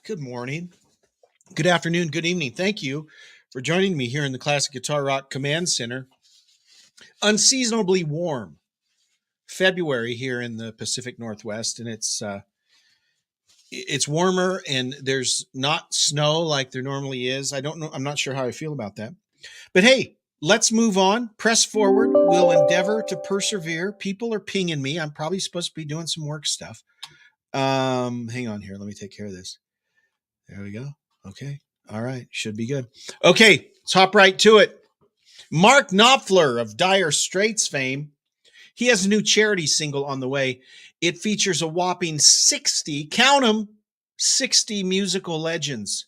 Good morning, good afternoon, good evening. Thank you for joining me here in the Classic Guitar Rock Command Center. Unseasonably warm February here in the Pacific Northwest, and it's warmer, and there's not snow like there normally is. I don't know. I'm not sure how I feel about that. But hey, let's move on. Press forward. We'll endeavor to persevere. People are pinging me. I'm probably supposed to be doing some work stuff. Hang on here. Let me take care of this. There we go. Okay. All right. Should be good. Okay. Let's hop right to it. Mark Knopfler of Dire Straits fame. He has a new charity single on the way. It features a whopping 60, count them, 60 musical legends.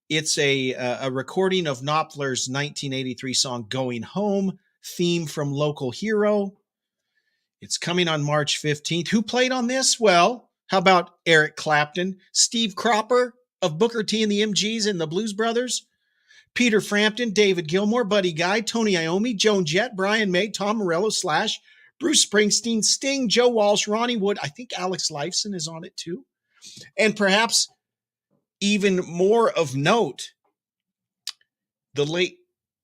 It's a recording of Knopfler's 1983 song Going Home, theme from Local Hero. It's coming on March 15th. Who played on this? Well, how about Eric Clapton, Steve Cropper of Booker T and the MGs and the Blues Brothers, Peter Frampton, David Gilmour, Buddy Guy, Tony Iommi, Joan Jett, Brian May, Tom Morello, Slash, Bruce Springsteen, Sting, Joe Walsh, Ronnie Wood. I think Alex Lifeson is on it too. And perhaps even more of note, the late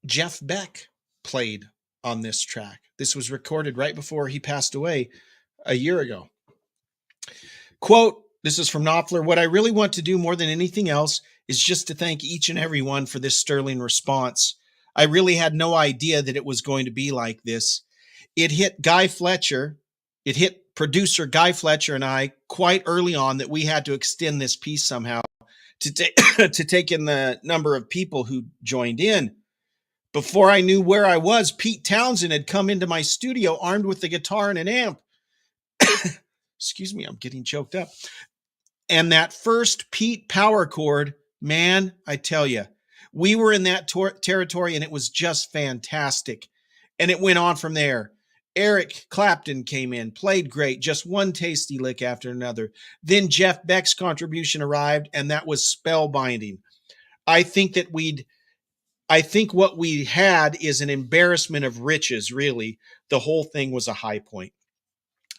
Jeff Beck played on this track. This was recorded right before he passed away a year ago. Quote, this is from Knopfler. What I really want to do more than anything else is just to thank each and every one for this sterling response. I really had no idea that it was going to be like this. It hit producer Guy Fletcher and I quite early on that we had to extend this piece somehow to take in the number of people who joined in. Before I knew where I was, Pete Townsend had come into my studio armed with the guitar and an amp. Excuse me, I'm getting choked up. And that first Pete power chord, man, I tell you, we were in that territory and it was just fantastic. And it went on from there. Eric Clapton came in, played great, just one tasty lick after another. Then Jeff Beck's contribution arrived, and that was spellbinding. I think what we had is an embarrassment of riches, really. The whole thing was a high point.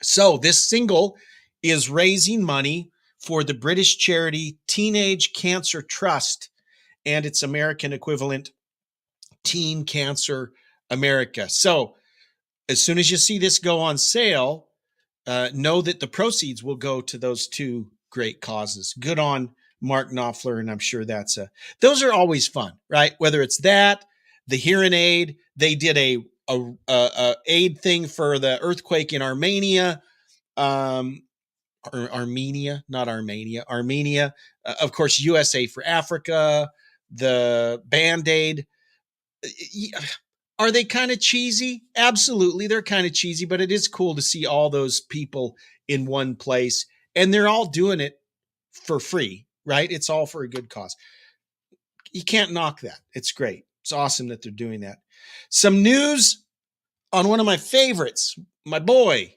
So this single is raising money for the British charity Teenage Cancer Trust and its American equivalent, Teen Cancer America. So as soon as you see this go on sale, know that the proceeds will go to those two great causes. Good on Mark Knopfler, and I'm sure those are always fun, right? Whether it's that, the hearing aid, they did a aid thing for the earthquake in Armenia, Armenia, not Armenia, Armenia. Of course, USA for Africa, the Band-Aid. Are they kind of cheesy? Absolutely, they're kind of cheesy, but it is cool to see all those people in one place, and they're all doing it for free, right? It's all for a good cause. You can't knock that. It's great. It's awesome that they're doing that. Some news on one of my favorites, my boy.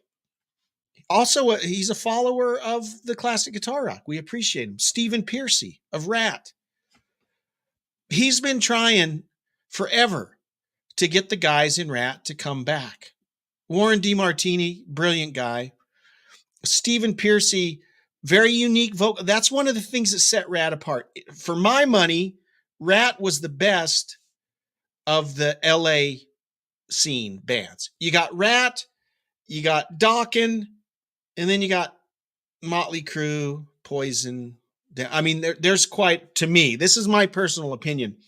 Also, he's a follower of the Classic Guitar Rock. We appreciate him. Stephen Pearcy of Rat. He's been trying forever to get the guys in Rat to come back. Warren DeMartini, brilliant guy. Stephen Pearcy, very unique vocal. That's one of the things that set Rat apart. For my money, Rat was the best of the LA scene bands. You got Rat, you got Dokken, and then you got Motley Crue, Poison. I mean, there's quite, to me, this is my personal opinion,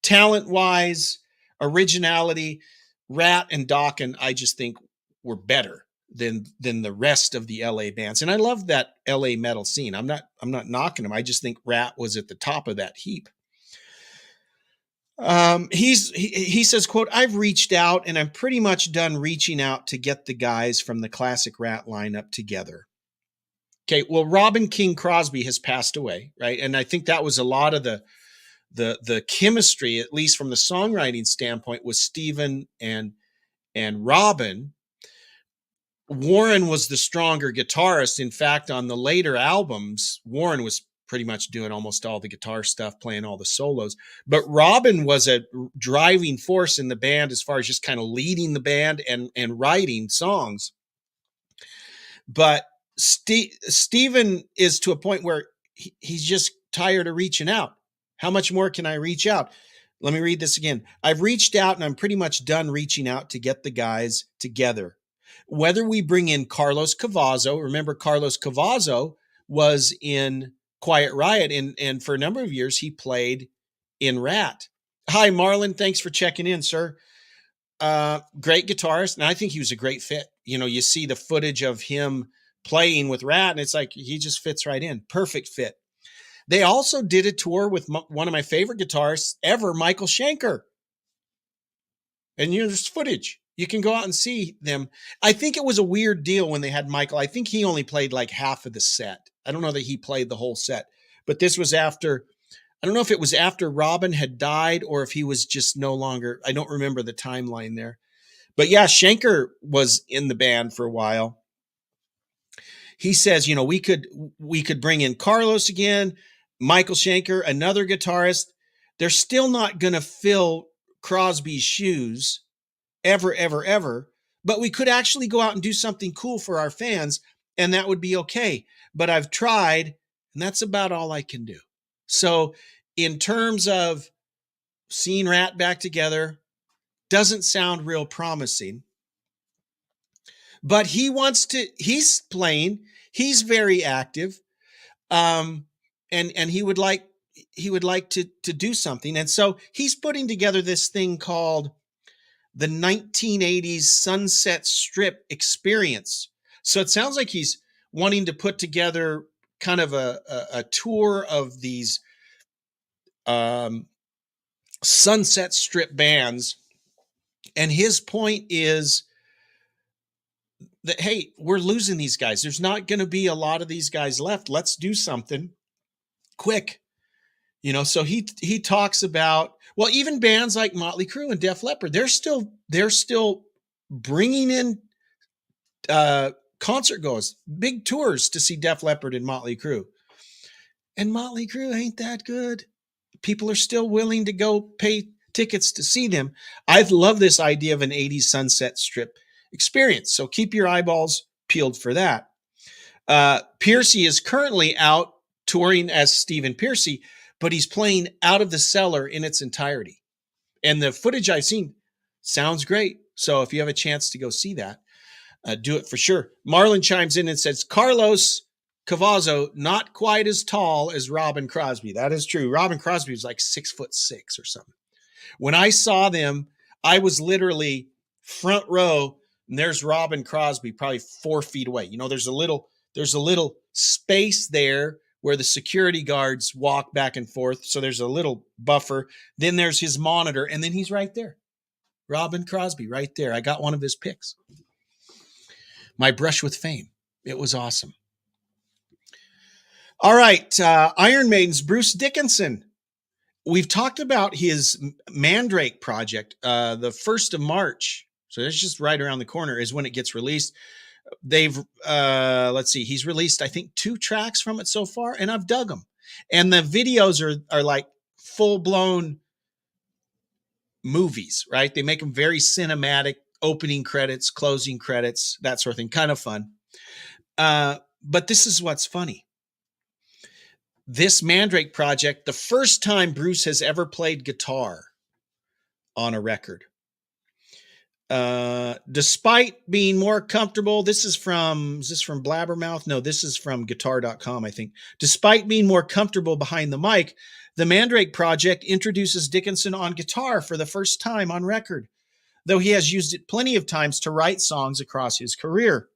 talent-wise, originality, Rat and Dokken, I just think were better than the rest of the LA bands. And I love that LA metal scene. I'm not knocking them. I just think Rat was at the top of that heap. He says, quote, I've reached out and I'm pretty much done reaching out to get the guys from the classic Rat lineup together. Okay. Well, Robin King Crosby has passed away. Right. And I think that was a lot of the chemistry, at least from the songwriting standpoint, was Stephen and Robin. Warren was the stronger guitarist. In fact, on the later albums, Warren was pretty much doing almost all the guitar stuff, playing all the solos. But Robin was a driving force in the band as far as just kind of leading the band and writing songs. But Stephen is to a point where he's just tired of reaching out. How much more can I reach out? Let me read this again. I've reached out and I'm pretty much done reaching out to get the guys together. Whether we bring in Carlos Cavazo, remember Carlos Cavazo was in Quiet Riot, and for a number of years he played in Rat. Hi, Marlon. Thanks for checking in, sir. Great guitarist, and I think he was a great fit. You know, you see the footage of him playing with Rat, and it's like he just fits right in. Perfect fit. They also did a tour with one of my favorite guitarists ever, Michael Schenker. And there's footage. You can go out and see them. I think it was a weird deal when they had Michael. I think he only played like half of the set. I don't know that he played the whole set, but this was after, I don't know if it was after Robin had died or if he was just no longer, I don't remember the timeline there. But yeah, Schenker was in the band for a while. He says, you know, we could bring in Carlos again, Michael Schenker, another guitarist. They're still not going to fill Crosby's shoes ever, ever, ever. But we could actually go out and do something cool for our fans, and that would be okay. But I've tried, and that's about all I can do. So in terms of seeing Rat back together, doesn't sound real promising. But he wants to, he's playing, he's very active. And he would like to do something. And so he's putting together this thing called the 1980s Sunset Strip Experience. So it sounds like he's wanting to put together kind of a tour of these Sunset Strip bands. And his point is that, hey, we're losing these guys. There's not going to be a lot of these guys left. Let's do something quick. You know, so he talks about, well, even bands like Motley Crue and Def Leppard, they're still bringing in concert goers, big tours to see Def Leppard and Motley Crue. And Motley Crue ain't that good. People are still willing to go pay tickets to see them. I love this idea of an 80s Sunset Strip experience. So keep your eyeballs peeled for that. Pearcy is currently out touring as Stephen Pearcy, but he's playing Out of the Cellar in its entirety. And the footage I've seen sounds great. So if you have a chance to go see that, do it for sure. Marlon chimes in and says, Carlos Cavazo, not quite as tall as Robin Crosby. That is true. Robin Crosby was like 6'6" or something. When I saw them, I was literally front row, and there's Robin Crosby, probably 4 feet away. You know, there's a little space there where the security guards walk back and forth. So there's a little buffer. Then there's his monitor, and then he's right there. Robin Crosby right there. I got one of his pics. My brush with fame. It was awesome. All right. Iron Maiden's Bruce Dickinson. We've talked about his Mandrake project. The 1st of March. So that's just right around the corner is when it gets released. They've, let's see, he's released, I think, 2 tracks from it so far, and I've dug them. And the videos are like full-blown movies, right? They make them very cinematic, opening credits, closing credits, that sort of thing. Kind of fun. But this is what's funny. This Mandrake project, the first time Bruce has ever played guitar on a record. Despite being more comfortable, is this from Blabbermouth? No, this is from guitar.com, I think. Despite being more comfortable behind the mic, the Mandrake project introduces Dickinson on guitar for the first time on record, though he has used it plenty of times to write songs across his career.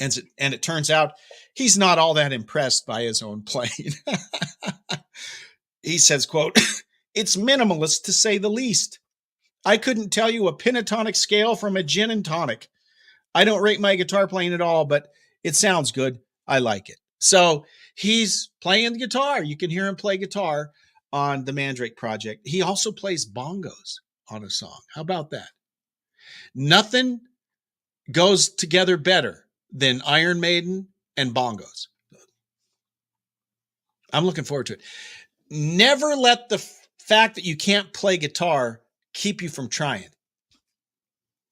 And it turns out he's not all that impressed by his own playing. He says, quote, "It's minimalist to say the least. I couldn't tell you a pentatonic scale from a gin and tonic. I don't rate my guitar playing at all, but it sounds good. I like it." So he's playing the guitar. You can hear him play guitar on the Mandrake project. He also plays bongos on a song. How about that? Nothing goes together better than Iron Maiden and bongos. I'm looking forward to it. Never let the fact that you can't play guitar keep you from trying.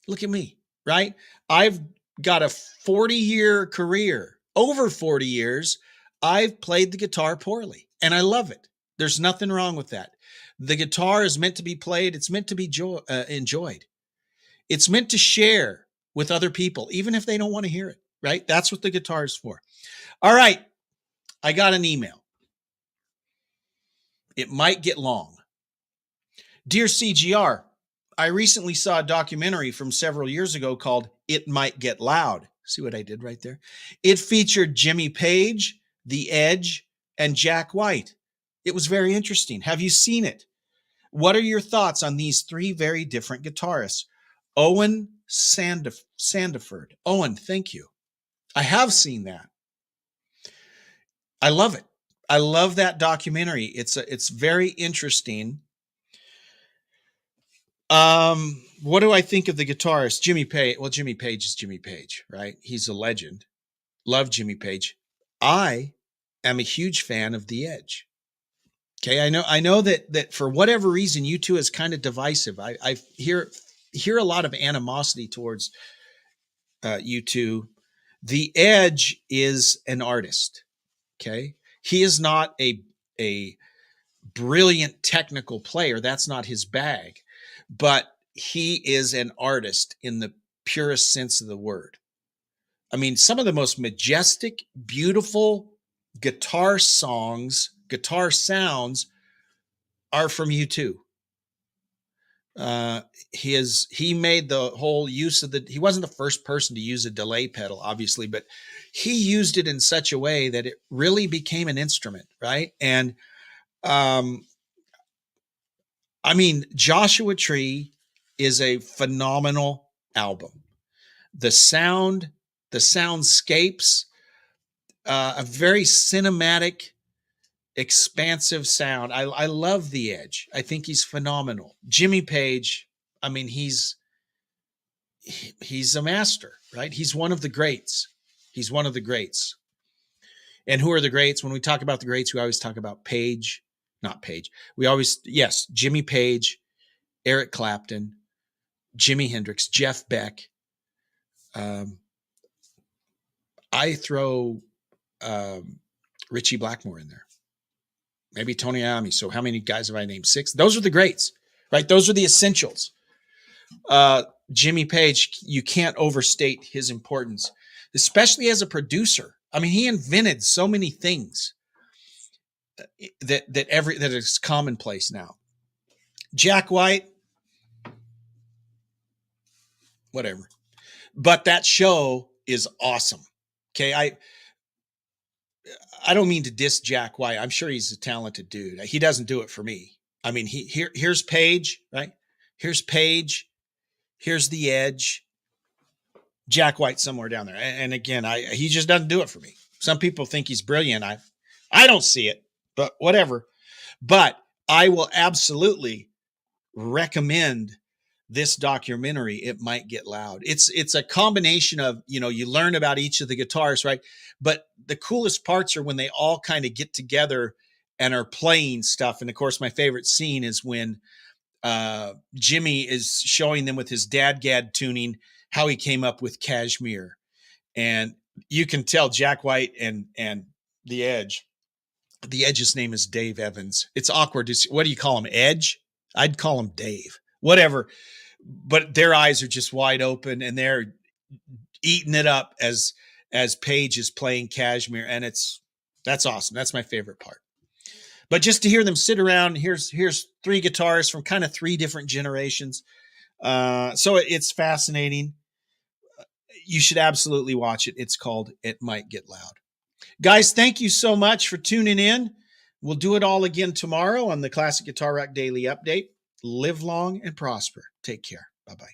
Look at me, right? I've got a 40-year career, over 40 years I've played the guitar poorly, and I love it. There's nothing wrong with that. The guitar is meant to be played. It's meant to be enjoyed. It's meant to share with other people, even if they don't want to hear it, right? That's what the guitar is for. All right. I got an email. It might get long. Dear CGR, I recently saw a documentary from several years ago called It Might Get Loud. See what I did right there? It featured Jimmy Page, The Edge, and Jack White. It was very interesting. Have you seen it? What are your thoughts on these three very different guitarists? Owen Sandiford. Owen, thank you. I have seen that. I love it. I love that documentary. It's very interesting. What do I think of the guitarist Jimmy Page? Well, Jimmy Page is Jimmy Page, right? He's a legend. Love Jimmy Page. I am a huge fan of The Edge. Okay, I know that for whatever reason, U2 is kind of divisive. I hear a lot of animosity towards U2. The Edge is an artist. Okay, he is not a brilliant technical player. That's not his bag, but he is an artist in the purest sense of the word. I mean, some of the most majestic, beautiful guitar songs, guitar sounds are from U2. He made the whole use of he wasn't the first person to use a delay pedal, obviously, but he used it in such a way that it really became an instrument, right? And I mean, Joshua Tree is a phenomenal album. The soundscapes, a very cinematic, expansive sound. I love The Edge. I think he's phenomenal. Jimmy Page, I mean, he's a master, right? He's one of the greats. He's one of the greats. And who are the greats? When we talk about the greats, we always talk about Page, not Page. Jimmy Page, Eric Clapton, Jimi Hendrix, Jeff Beck. I throw Ritchie Blackmore in there. Maybe Tony Iommi. So how many guys have I named? 6. Those are the greats, right? Those are the essentials. Jimmy Page, you can't overstate his importance, especially as a producer. I mean, he invented so many things that is commonplace now. Jack White, whatever. But that show is awesome. Okay, I don't mean to diss Jack White. I'm sure he's a talented dude. He doesn't do it for me. I mean, here's Page, right? Here's Page. Here's The Edge. Jack White somewhere down there. And again, he just doesn't do it for me. Some people think he's brilliant. I don't see it, but whatever. But I will absolutely recommend this documentary. It Might Get Loud. It's a combination of, you learn about each of the guitars, right? But the coolest parts are when they all kind of get together and are playing stuff. And of course, my favorite scene is when Jimmy is showing them with his DADGAD tuning how he came up with Kashmir. And you can tell Jack White and The Edge's name is Dave Evans. It's awkward. What do you call him? Edge? I'd call him Dave. Whatever. But their eyes are just wide open and they're eating it up as Page is playing Kashmir. And that's awesome. That's my favorite part. But just to hear them sit around, here's 3 guitarists from kind of 3 different generations. So it's fascinating. You should absolutely watch it. It's called It Might Get Loud. Guys, thank you so much for tuning in. We'll do it all again tomorrow on the Classic Guitar Rock Daily Update. Live long and prosper. Take care. Bye-bye.